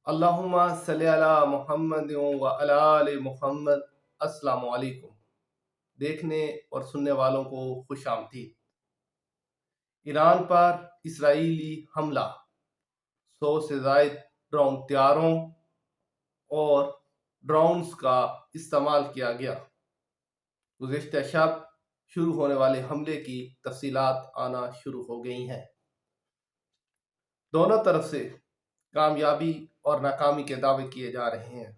اللہم صلی علی محمد و علی آل محمد۔ السلام علیکم۔ دیکھنے اور سننے والوں کو خوش آمدید۔ ایران پر اسرائیلی حملہ، 100 سے زائد ڈرون طیاروں اور ڈرونز کا استعمال کیا گیا۔ گزشتہ شب شروع ہونے والے حملے کی تفصیلات آنا شروع ہو گئی ہیں۔ دونوں طرف سے کامیابی اور ناکامی کے دعوے کیے جا رہے ہیں۔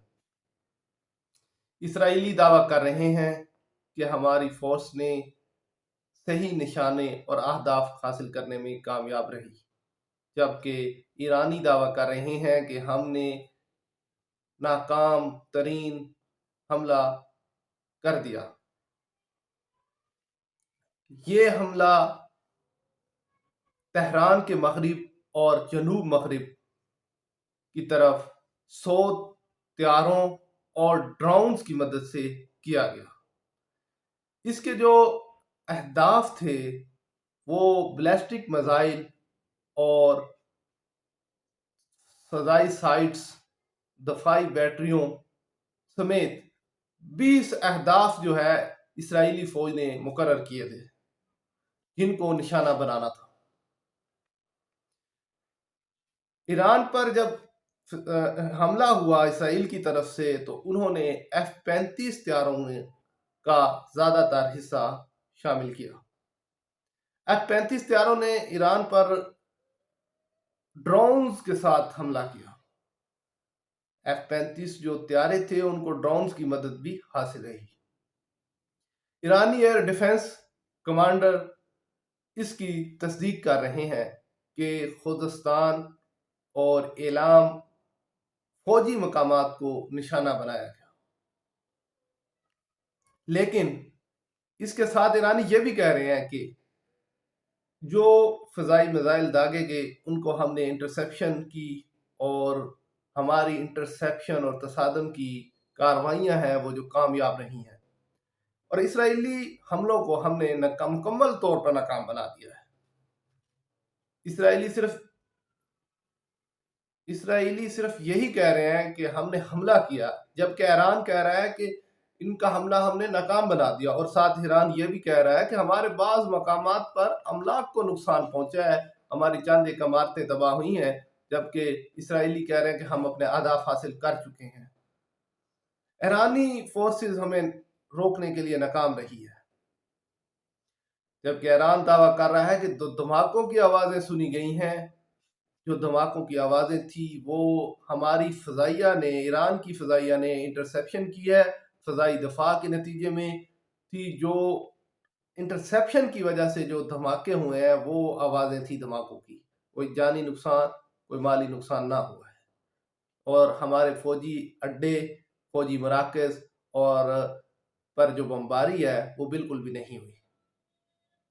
اسرائیلی دعویٰ کر رہے ہیں کہ ہماری فورس نے صحیح نشانے اور اہداف حاصل کرنے میں کامیاب رہی، جبکہ ایرانی دعویٰ کر رہے ہیں کہ ہم نے ناکام ترین حملہ کر دیا۔ یہ حملہ تہران کے مغرب اور جنوب مغرب کی طرف 100 طیاروں اور ڈرونز کی مدد سے کیا گیا۔ اس کے جو اہداف تھے وہ بیلسٹک میزائل اور فضائی سائٹس، دفاعی بیٹریوں سمیت 20 اہداف جو ہے اسرائیلی فوج نے مقرر کیے تھے، جن کو نشانہ بنانا تھا۔ ایران پر جب حملہ ہوا اسرائیل کی طرف سے تو انہوں نے F-35 طیاروں کا زیادہ تر حصہ شامل کیا۔ F-35 طیاروں نے ایران پر ڈرونز کے ساتھ حملہ کیا۔ F-35 جو طیارے تھے ان کو ڈرونز کی مدد بھی حاصل رہی۔ ایرانی ایئر ڈیفنس کمانڈر اس کی تصدیق کر رہے ہیں کہ خوزستان اور ایلام فوجی مقامات کو نشانہ بنایا گیا۔ لیکن اس کے ساتھ ایرانی یہ بھی کہہ رہے ہیں کہ جو فضائی میزائل داغے گئے ان کو ہم نے انٹرسیپشن کی، اور ہماری انٹرسیپشن اور تصادم کی کارروائیاں ہیں وہ جو کامیاب رہی ہیں، اور اسرائیلی حملوں کو ہم نے مکمل طور پر ناکام بنا دیا ہے۔ اسرائیلی صرف یہی کہہ رہے ہیں کہ ہم نے حملہ کیا، جبکہ ایران کہہ رہا ہے کہ ان کا حملہ ہم نے ناکام بنا دیا، اور ساتھ ایران یہ بھی کہہ رہا ہے کہ ہمارے بعض مقامات پر املاک کو نقصان پہنچا ہے، ہماری چند ایک عمارتیں تباہ ہوئی ہیں، جبکہ اسرائیلی کہہ رہے ہیں کہ ہم اپنے اہداف حاصل کر چکے ہیں۔ ایرانی فورسز ہمیں روکنے کے لیے ناکام رہی ہے، جبکہ ایران دعویٰ کر رہا ہے کہ دھماکوں کی آوازیں سنی گئی ہیں۔ جو دھماکوں کی آوازیں تھی وہ ہماری فضائیہ نے، ایران کی فضائیہ نے انٹرسیپشن کی ہے، فضائی دفاع کے نتیجے میں تھی۔ جو انٹرسیپشن کی وجہ سے جو دھماکے ہوئے ہیں وہ آوازیں تھی دھماکوں کی، کوئی جانی نقصان، کوئی مالی نقصان نہ ہوا ہے، اور ہمارے فوجی اڈے، فوجی مراکز اور پر جو بمباری ہے وہ بالکل بھی نہیں ہوئی،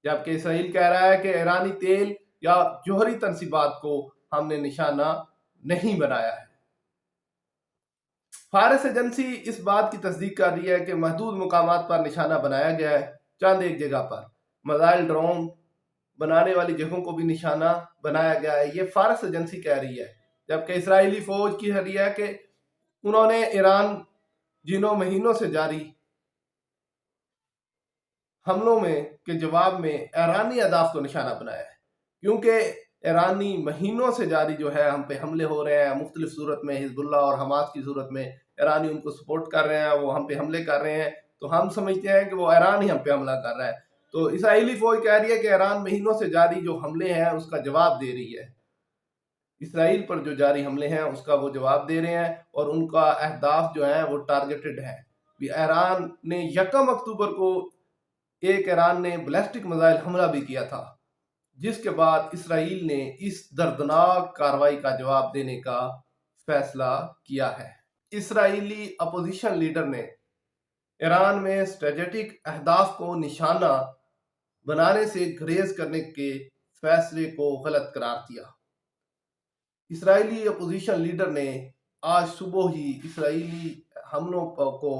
جبکہ اسرائیل کہہ رہا ہے کہ ایرانی تیل یا جوہری تنصیبات کو ہم نے نشانہ نہیں بنایا ہے۔ فارس ایجنسی اس بات کی تصدیق کر رہی ہے کہ محدود مقامات پر نشانہ بنایا گیا ہے، چند ایک جگہ پر میزائل ڈرون بنانے والی جگہوں کو بھی نشانہ بنایا گیا ہے، یہ فارس ایجنسی کہہ رہی ہے، جبکہ اسرائیلی فوج کی رہی ہے کہ انہوں نے ایران جنوں مہینوں سے جاری حملوں میں کے جواب میں ایرانی اہداف کو نشانہ بنایا ہے، کیونکہ ایرانی مہینوں سے جاری جو ہے ہم پہ حملے ہو رہے ہیں، مختلف صورت میں حزب اللہ اور حماس کی صورت میں ایرانی ان کو سپورٹ کر رہے ہیں، وہ ہم پہ حملے کر رہے ہیں، تو ہم سمجھتے ہیں کہ وہ ایران ہی ہم پہ حملہ کر رہا ہے۔ تو اسرائیلی فوج کہہ رہی ہے کہ ایران مہینوں سے جاری جو حملے ہیں اس کا جواب دے رہی ہے، اسرائیل پر جو جاری حملے ہیں اس کا وہ جواب دے رہے ہیں، اور ان کا اہداف جو ہیں وہ ٹارگیٹڈ ہیں۔ ایران نے 1 اکتوبر کو ایران نے بیلسٹک میزائل حملہ بھی کیا تھا، جس کے بعد اسرائیل نے اس دردناک کارروائی کا جواب دینے کا فیصلہ کیا ہے۔ اسرائیلی اپوزیشن لیڈر نے ایران میں اسٹریٹجک اہداف کو نشانہ بنانے سے گریز کرنے کے فیصلے کو غلط قرار دیا۔ اسرائیلی اپوزیشن لیڈر نے آج صبح ہی اسرائیلی حملوں کو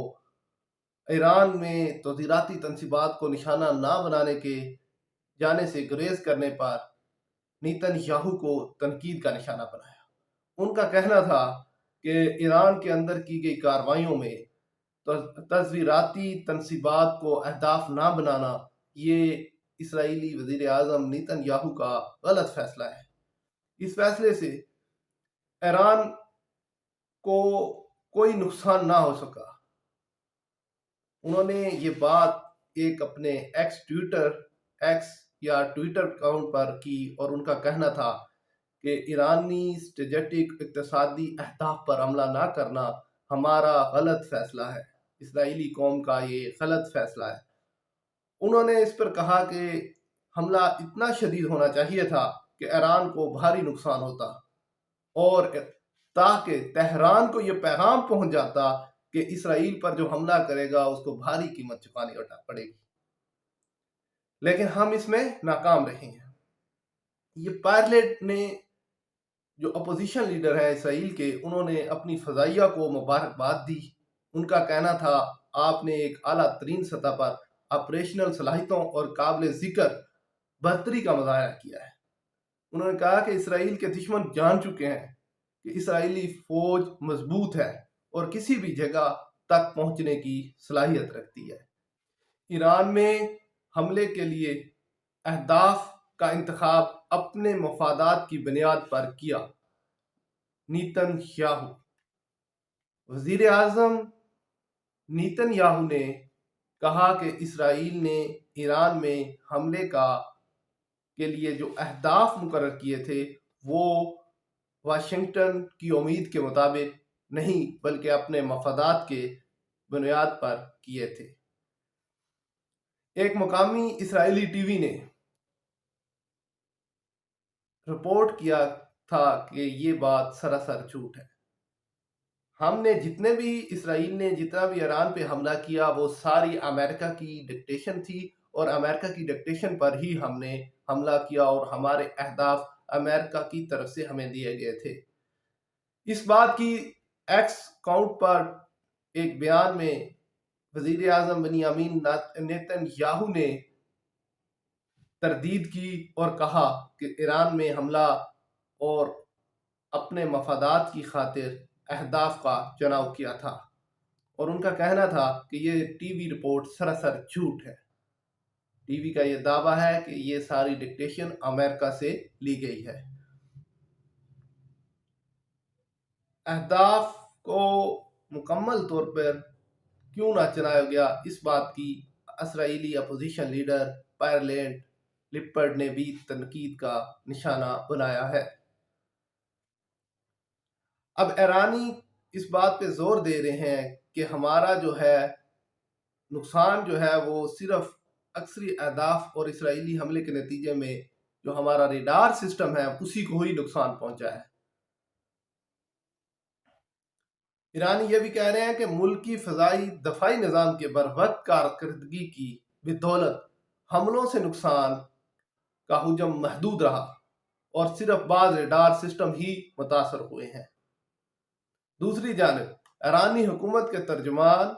ایران میں تزئیناتی تنصیبات کو نشانہ نہ بنانے کے جانے سے گریز کرنے پر نیتن یاہو کو تنقید کا نشانہ بنایا۔ ان کا کہنا تھا کہ ایران کے اندر کی گئی کارروائیوں میں تزویراتی تنصیبات کو اہداف نہ بنانا یہ اسرائیلی وزیر اعظم نیتن یاہو کا غلط فیصلہ ہے۔ اس فیصلے سے ایران کو کوئی نقصان نہ ہو سکا۔ انہوں نے یہ بات ایک اپنے ایکس یا ٹویٹر اکاؤنٹ پر کی اور ان کا کہنا تھا کہ ایرانی اسٹریٹجک اقتصادی اہداف پر حملہ نہ کرنا ہمارا غلط فیصلہ ہے، اسرائیلی قوم کا یہ غلط فیصلہ ہے۔ انہوں نے اس پر کہا کہ حملہ اتنا شدید ہونا چاہیے تھا کہ ایران کو بھاری نقصان ہوتا اور تاکہ تہران کو یہ پیغام پہنچ جاتا کہ اسرائیل پر جو حملہ کرے گا اس کو بھاری قیمت چکانی پڑے گی، لیکن ہم اس میں ناکام رہے ہیں۔ یہ پائلٹ نے جو اپوزیشن لیڈر ہے اسرائیل کے، انہوں نے اپنی فضائیہ کو مبارکباد دی۔ ان کا کہنا تھا آپ نے ایک اعلیٰ ترین سطح پر آپریشنل صلاحیتوں اور قابل ذکر برتری کا مظاہرہ کیا ہے۔ انہوں نے کہا کہ اسرائیل کے دشمن جان چکے ہیں کہ اسرائیلی فوج مضبوط ہے اور کسی بھی جگہ تک پہنچنے کی صلاحیت رکھتی ہے۔ ایران میں حملے کے لیے اہداف کا انتخاب اپنے مفادات کی بنیاد پر کیا۔ نیتن یاہو وزیر اعظم نیتن یاہو نے کہا کہ اسرائیل نے ایران میں حملے کے لیے جو اہداف مقرر کیے تھے وہ واشنگٹن کی امید کے مطابق نہیں بلکہ اپنے مفادات کے بنیاد پر کیے تھے۔ ایک مقامی اسرائیلی ٹی وی نے رپورٹ کیا تھا کہ یہ بات سراسر جھوٹ ہے۔ ہم نے جتنا بھی ایران پہ حملہ کیا وہ ساری امریکہ کی ڈکٹیشن تھی اور امریکہ کی ڈکٹیشن پر ہی ہم نے حملہ کیا اور ہمارے اہداف امریکہ کی طرف سے ہمیں دیے گئے تھے۔ اس بات کی ایکس اکاؤنٹ پر ایک بیان میں وزیر اعظم بنیامین نیتن یاہو نے تردید کی اور کہا کہ ایران میں حملہ اور اپنے مفادات کی خاطر اہداف کا چناؤ کیا تھا، اور ان کا کہنا تھا کہ یہ ٹی وی رپورٹ سراسر جھوٹ ہے۔ ٹی وی کا یہ دعویٰ ہے کہ یہ ساری ڈکٹیشن امریکہ سے لی گئی ہے۔ اہداف کو مکمل طور پر کیوں نہ چنایا گیا، اس بات کی اسرائیلی اپوزیشن لیڈر پائلٹ لپڈ نے بھی تنقید کا نشانہ بنایا ہے۔ اب ایرانی اس بات پہ زور دے رہے ہیں کہ ہمارا جو ہے نقصان جو ہے وہ صرف عسکری اہداف اور اسرائیلی حملے کے نتیجے میں جو ہمارا ریڈار سسٹم ہے اسی کو ہی نقصان پہنچا ہے۔ ایرانی یہ بھی کہہ رہے ہیں کہ ملک کی فضائی دفاعی نظام کے بروقت کارکردگی کی بدولت حملوں سے نقصان کا حجم محدود رہا اور صرف بعض ریڈار سسٹم ہی متاثر ہوئے ہیں۔ دوسری جانب ایرانی حکومت کے ترجمان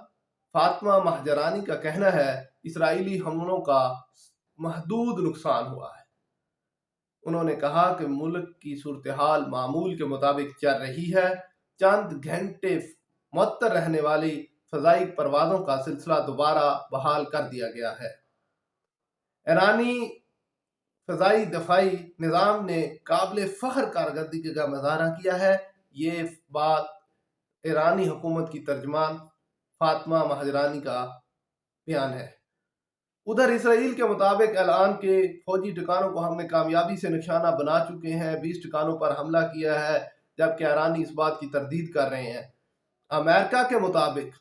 فاطمہ مہجرانی کا کہنا ہے اسرائیلی حملوں کا محدود نقصان ہوا ہے۔ انہوں نے کہا کہ ملک کی صورتحال معمول کے مطابق چل رہی ہے۔ چند گھنٹے معطل رہنے والی فضائی پروازوں کا سلسلہ دوبارہ بحال کر دیا گیا ہے۔ ایرانی فضائی دفاعی نظام نے قابل فخر کارکردگی کا مظاہرہ کیا ہے۔ یہ بات ایرانی حکومت کی ترجمان فاطمہ مہجرانی کا بیان ہے۔ ادھر اسرائیل کے مطابق اعلان کے فوجی ٹھکانوں کو ہم نے کامیابی سے نشانہ بنا چکے ہیں، 20 ٹھکانوں پر حملہ کیا ہے، جبکہ ایرانی اس بات کی تردید کر رہے ہیں۔ امریکہ کے مطابق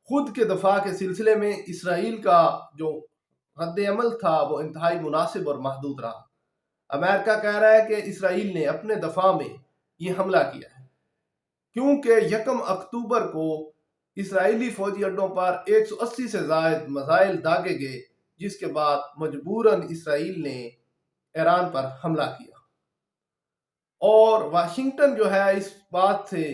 خود کے دفاع کے سلسلے میں اسرائیل کا جو رد عمل تھا وہ انتہائی مناسب اور محدود رہا۔ امریکہ کہہ رہا ہے کہ اسرائیل نے اپنے دفاع میں یہ حملہ کیا ہے کیونکہ 1 اکتوبر کو اسرائیلی فوجی اڈوں پر 180 سے زائد میزائل داغے گئے، جس کے بعد مجبوراً اسرائیل نے ایران پر حملہ کیا، اور واشنگٹن جو ہے اس بات سے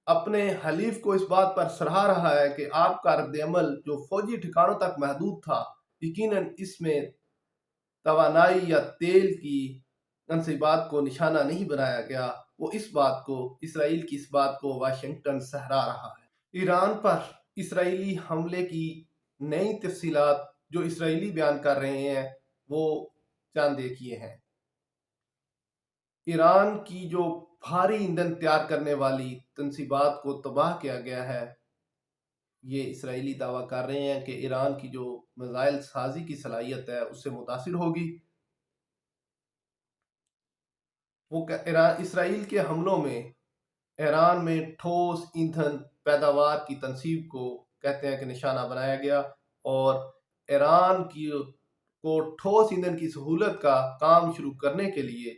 اپنے حلیف کو اس بات پر سراہ رہا ہے کہ آپ کا رد عمل جو فوجی ٹھکانوں تک محدود تھا، یقیناً اس میں توانائی یا تیل کی تنصیبات کو نشانہ نہیں بنایا گیا، وہ اسرائیل کی اس بات کو واشنگٹن سہرا رہا ہے۔ ایران پر اسرائیلی حملے کی نئی تفصیلات جو اسرائیلی بیان کر رہے ہیں وہ چند دیکھیے ہیں۔ ایران کی جو بھاری ایندھن تیار کرنے والی تنصیبات کو تباہ کیا گیا ہے، یہ اسرائیلی دعویٰ کر رہے ہیں کہ ایران کی جو میزائل سازی کی صلاحیت ہے اس سے متاثر ہوگی۔ وہ اسرائیل کے حملوں میں ایران میں ٹھوس ایندھن پیداوار کی تنصیب کو کہتے ہیں کہ نشانہ بنایا گیا، اور ایران کو ٹھوس ایندھن کی سہولت کا کام شروع کرنے کے لیے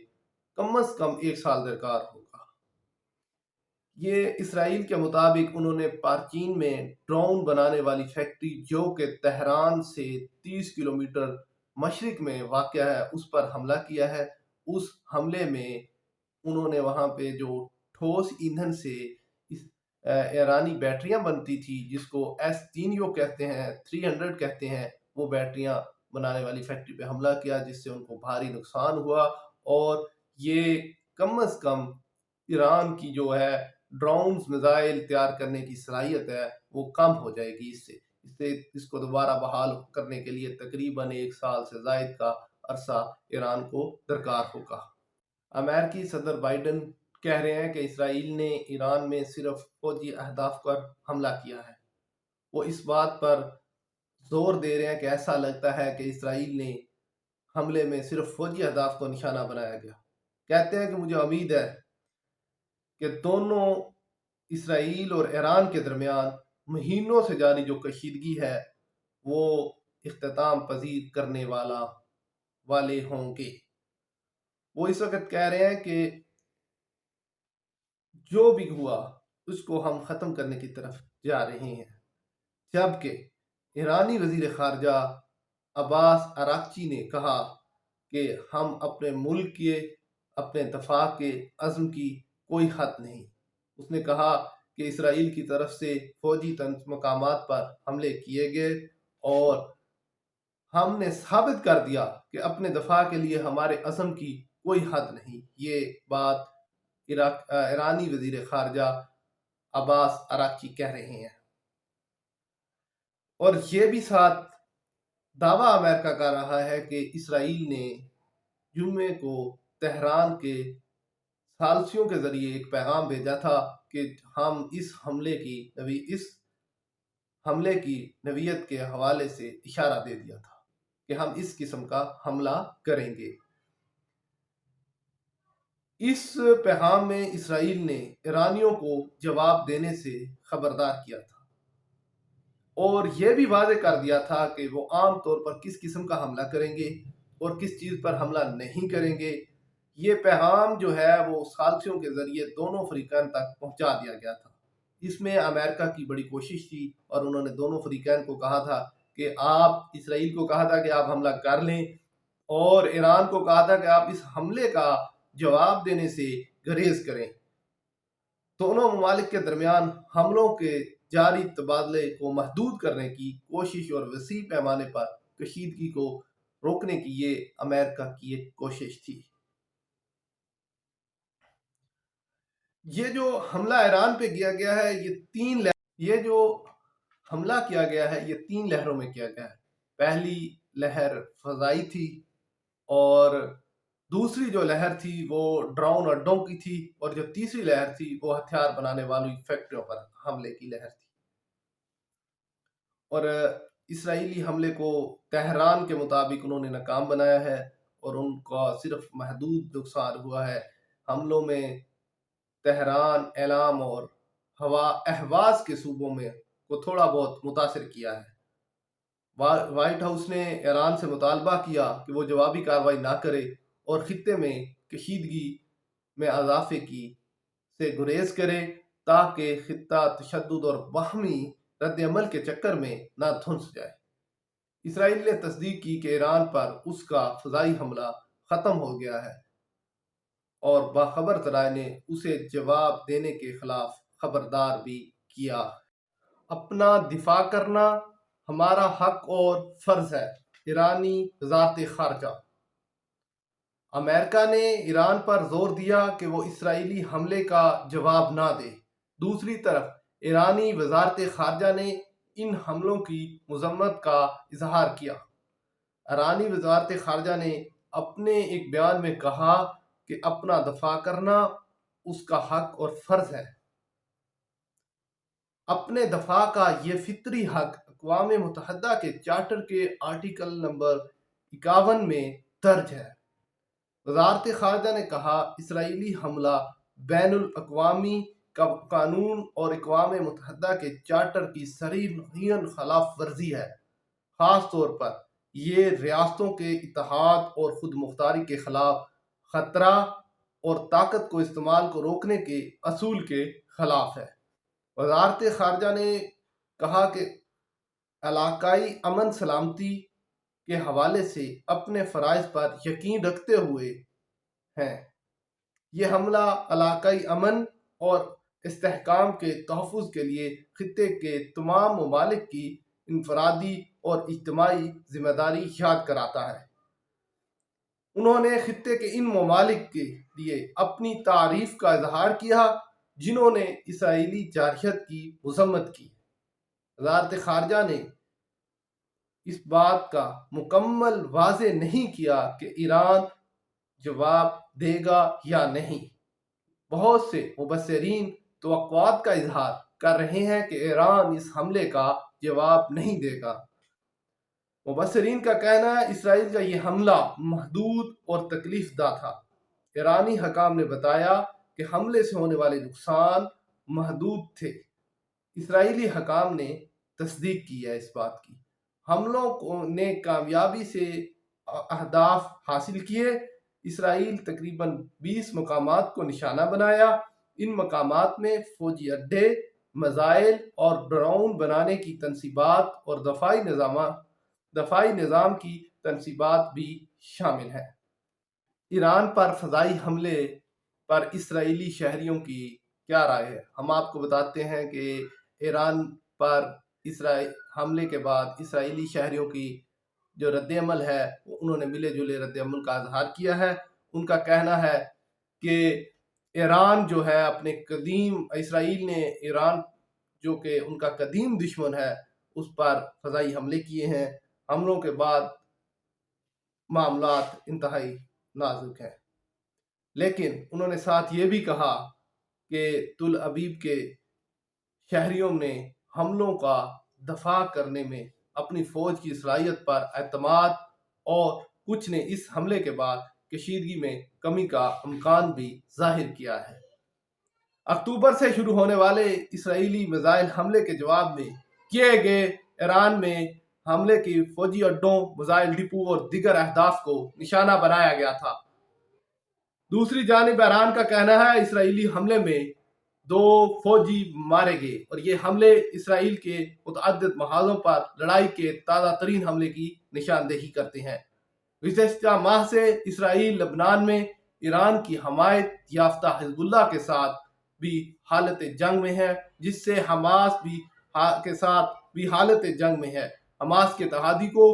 کم از کم 1 سال درکار ہوگا۔ یہ اسرائیل کے مطابق انہوں نے پارچین میں ڈرون بنانے والی فیکٹری جو کہ تہران سے 30 کلومیٹر مشرق میں واقع ہے اس پر حملہ کیا ہے۔ اس حملے میں انہوں نے وہاں پہ جو ٹھوس ایندھن سے ایرانی بیٹریاں بنتی تھی جس کو S3U کہتے ہیں، 300 کہتے ہیں، وہ بیٹریاں بنانے والی فیکٹری پہ حملہ کیا جس سے ان کو بھاری نقصان ہوا، اور یہ کم از کم ایران کی جو ہے ڈرونز میزائل تیار کرنے کی صلاحیت ہے وہ کم ہو جائے گی۔ اس کو دوبارہ بحال کرنے کے لیے تقریباً 1 سال سے زائد کا عرصہ ایران کو درکار ہوگا۔ امریکی صدر بائیڈن کہہ رہے ہیں کہ اسرائیل نے ایران میں صرف فوجی اہداف پر حملہ کیا ہے۔ وہ اس بات پر زور دے رہے ہیں کہ ایسا لگتا ہے کہ اسرائیل نے حملے میں صرف فوجی اہداف کو نشانہ بنایا گیا۔ کہتے ہیں کہ مجھے امید ہے کہ دونوں اسرائیل اور ایران کے درمیان مہینوں سے جاری جو کشیدگی ہے وہ اختتام پذیر کرنے والے ہوں گے۔ وہ اس وقت کہہ رہے ہیں کہ جو بھی ہوا اس کو ہم ختم کرنے کی طرف جا رہے ہیں، جبکہ ایرانی وزیر خارجہ عباس اراغچی نے کہا کہ ہم اپنے ملک کے اپنے دفاع کے عزم کی کوئی حد نہیں۔ اس نے کہا کہ اسرائیل کی طرف سے فوجی مقامات پر حملے کیے گئے اور ہم نے ثابت کر دیا کہ اپنے دفاع کے لیے ہمارے عزم کی کوئی حد نہیں۔ یہ بات ایرانی وزیر خارجہ عباس اراغچی کہہ رہے ہیں، اور یہ بھی ساتھ دعویٰ امریکہ کر رہا ہے کہ اسرائیل نے جمعے کو تہران کے ثالثیوں کے ذریعے ایک پیغام بھیجا تھا کہ ہم اس حملے کی نوعیت کے حوالے سے اشارہ دے دیا تھا کہ ہم اس قسم کا حملہ کریں گے۔ اس پیغام میں اسرائیل نے ایرانیوں کو جواب دینے سے خبردار کیا تھا اور یہ بھی واضح کر دیا تھا کہ وہ عام طور پر کس قسم کا حملہ کریں گے اور کس چیز پر حملہ نہیں کریں گے۔ یہ پیغام جو ہے وہ ثالثیوں کے ذریعے دونوں فریقین تک پہنچا دیا گیا تھا۔ اس میں امریکہ کی بڑی کوشش تھی اور انہوں نے دونوں فریقین کو کہا تھا کہ آپ اسرائیل کو کہا تھا کہ آپ حملہ کر لیں، اور ایران کو کہا تھا کہ آپ اس حملے کا جواب دینے سے گریز کریں۔ دونوں ممالک کے درمیان حملوں کے جاری تبادلے کو محدود کرنے کی کوشش اور وسیع پیمانے پر کشیدگی کو روکنے کی یہ امریکہ کی ایک کوشش تھی۔ یہ جو حملہ ایران پہ کیا گیا ہے یہ جو حملہ کیا گیا ہے یہ 3 لہروں میں کیا گیا ہے۔ پہلی لہر فضائی تھی، اور دوسری جو لہر تھی وہ ڈرون اڈوں کی تھی، اور جو تیسری لہر تھی وہ ہتھیار بنانے والی فیکٹریوں پر حملے کی لہر تھی۔ اور اسرائیلی حملے کو تہران کے مطابق انہوں نے ناکام بنایا ہے اور ان کا صرف محدود نقصان ہوا ہے۔ حملوں میں تہران، اعلام اور اہواز کے صوبوں میں کو تھوڑا بہت متاثر کیا ہے۔ وائٹ ہاؤس نے ایران سے مطالبہ کیا کہ وہ جوابی کارروائی نہ کرے اور خطے میں کشیدگی میں اضافے سے گریز کرے تاکہ خطہ تشدد اور باہمی رد عمل کے چکر میں نہ دھنس جائے۔ اسرائیل نے تصدیق کی کہ ایران پر اس کا فضائی حملہ ختم ہو گیا ہے، اور باخبر ذرائع نے اسے جواب دینے کے خلاف خبردار بھی کیا۔ اپنا دفاع کرنا ہمارا حق اور فرض ہے۔ ایرانی وزارت خارجہ۔ امریکہ نے ایران پر زور دیا کہ وہ اسرائیلی حملے کا جواب نہ دے۔ دوسری طرف ایرانی وزارت خارجہ نے ان حملوں کی مذمت کا اظہار کیا۔ ایرانی وزارت خارجہ نے اپنے ایک بیان میں کہا کہ اپنا دفاع کرنا اس کا حق اور فرض ہے۔ اپنے دفاع کا یہ فطری حق اقوام متحدہ کے چارٹر کے آرٹیکل نمبر 51 میں درج ہے۔ وزارت خارجہ نے کہا، اسرائیلی حملہ بین الاقوامی قانون اور اقوام متحدہ کے چارٹر کی صریحاً خلاف ورزی ہے۔ خاص طور پر یہ ریاستوں کے اتحاد اور خود مختاری کے خلاف خطرہ اور طاقت کو استعمال کو روکنے کے اصول کے خلاف ہے۔ وزارت خارجہ نے کہا کہ علاقائی امن سلامتی کے حوالے سے اپنے فرائض پر یقین رکھتے ہوئے ہیں، یہ حملہ علاقائی امن اور استحکام کے تحفظ کے لیے خطے کے تمام ممالک کی انفرادی اور اجتماعی ذمہ داری یاد کراتا ہے۔ انہوں نے خطے کے ان ممالک کے لیے اپنی تعریف کا اظہار کیا جنہوں نے اسرائیلی جارحیت کی مذمت کی۔ وزارت خارجہ نے اس بات کا مکمل واضح نہیں کیا کہ ایران جواب دے گا یا نہیں۔ بہت سے مبصرین توقعات کا اظہار کر رہے ہیں کہ ایران اس حملے کا جواب نہیں دے گا۔ مبصرین کا کہنا ہے اسرائیل کا یہ حملہ محدود اور تکلیف دہ تھا۔ ایرانی حکام نے بتایا کہ حملے سے ہونے والے نقصان محدود تھے۔ اسرائیلی حکام نے تصدیق کی ہے اس بات کی۔ حملوں نے کامیابی سے اہداف حاصل کیے۔ اسرائیل تقریباً 20 مقامات کو نشانہ بنایا۔ ان مقامات میں فوجی اڈے، میزائل اور ڈرون بنانے کی تنصیبات اور دفاعی نظام کی تنصیبات بھی شامل ہیں۔ ایران پر فضائی حملے پر اسرائیلی شہریوں کی کیا رائے ہے؟ ہم آپ کو بتاتے ہیں کہ ایران پر حملے کے بعد اسرائیلی شہریوں کی جو رد عمل ہے انہوں نے ملے جلے رد عمل کا اظہار کیا ہے۔ ان کا کہنا ہے کہ ایران جو ہے اسرائیل نے ایران جو کہ ان کا قدیم دشمن ہے اس پر فضائی حملے کیے ہیں۔ حملوں کے بعد معاملات انتہائی نازک ہیں، لیکن انہوں نے ساتھ یہ بھی کہا کہ تل ابیب کے شہریوں نے حملوں کا دفاع کرنے میں اپنی فوج کی صلاحیت پر اعتماد اور کچھ نے اس حملے کے بعد کشیدگی میں کمی کا امکان بھی ظاہر کیا ہے۔ اکتوبر سے شروع ہونے والے اسرائیلی میزائل حملے کے جواب میں کیے گئے ایران میں حملے کی فوجی اڈوں، میزائل ڈپو اور دیگر اہداف کو نشانہ بنایا گیا تھا۔ دوسری جانب ایران کا کہنا ہے اسرائیلی حملے میں 2 فوجی مارے گئے اور یہ حملے اسرائیل کے متعدد محاذوں پر لڑائی کے تازہ ترین حملے کی نشاندہی کرتے ہیں۔ گزشتہ ماہ سے اسرائیل لبنان میں ایران کی حمایت یافتہ حزب اللہ کے ساتھ بھی حالت جنگ میں ہے، جس سے حماس کے ساتھ بھی حالت جنگ میں ہے۔ حماس کے اتحادی کو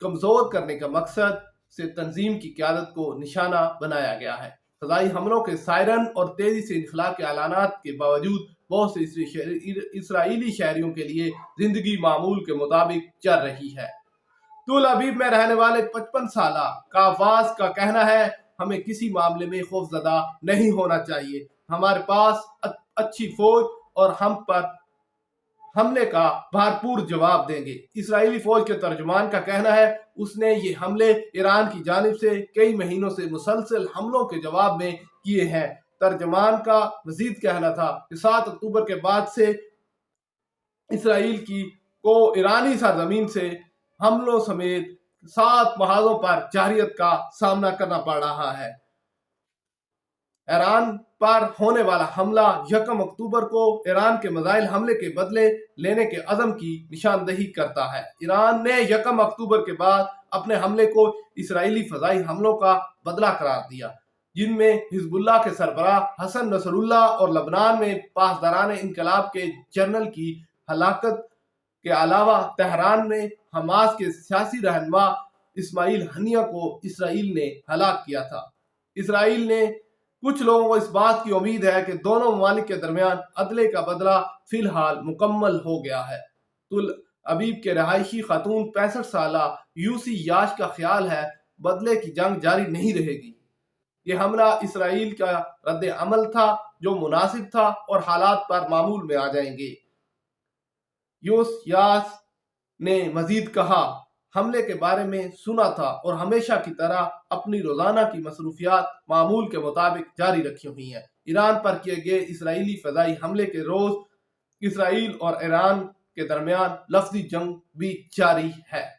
کمزور کرنے کا مقصد سے تنظیم کی قیادت کو نشانہ بنایا گیا ہے۔ فضائی حملوں کے سائرن اور تیزی سے انخلاء کے اعلانات کے باوجود بہت سے اسرائیلی شہریوں کے لیے زندگی معمول کے مطابق چل رہی ہے۔ تل ابیب میں رہنے والے 55 سالہ کاواز کا کہنا ہے، ہمیں کسی معاملے میں خوفزدہ نہیں ہونا چاہیے۔ ہمارے پاس اچھی فوج اور ہم پر حملے کا بھرپور جواب دیں گے۔ اسرائیلی فوج کے ترجمان کا کہنا ہے اس نے یہ حملے ایران کی جانب سے کئی مہینوں سے مسلسل حملوں کے جواب میں کیے ہیں۔ ترجمان کا مزید کہنا تھا کہ 7 اکتوبر کے بعد سے اسرائیل کو ایرانی سرزمین سے حملوں سمیت 7 محاذوں پر جارحیت کا سامنا کرنا پڑ رہا ہے۔ ایران پر ہونے والا حملہ 1 اکتوبر کو ایران کے میزائل حملے کے بدلے لینے کے عزم کی نشاندہی کرتا ہے۔ ایران نے 1 اکتوبر کے بعد اپنے حملے کو اسرائیلی فضائی حملوں کا بدلہ قرار دیا، جن میں حزب اللہ کے سربراہ حسن نصر اللہ اور لبنان میں پاسداران انقلاب کے جنرل کی ہلاکت کے علاوہ تہران میں حماس کے سیاسی رہنما اسماعیل ہنیہ کو اسرائیل نے ہلاک کیا تھا۔ اسرائیل نے کچھ لوگوں کو اس بات کی امید ہے کہ دونوں ممالک کے درمیان عدلے کا بدلہ فی الحال مکمل ہو گیا ہے۔ تل ابیب کے رہائشی خاتون 65 سالہ یوسی یاش کا خیال ہے بدلے کی جنگ جاری نہیں رہے گی۔ یہ حملہ اسرائیل کا رد عمل تھا جو مناسب تھا اور حالات پر معمول میں آ جائیں گے۔ یوس یاس نے مزید کہا، حملے کے بارے میں سنا تھا اور ہمیشہ کی طرح اپنی روزانہ کی مصروفیات معمول کے مطابق جاری رکھی ہوئی ہیں۔ ایران پر کیے گئے اسرائیلی فضائی حملے کے روز اسرائیل اور ایران کے درمیان لفظی جنگ بھی جاری ہے۔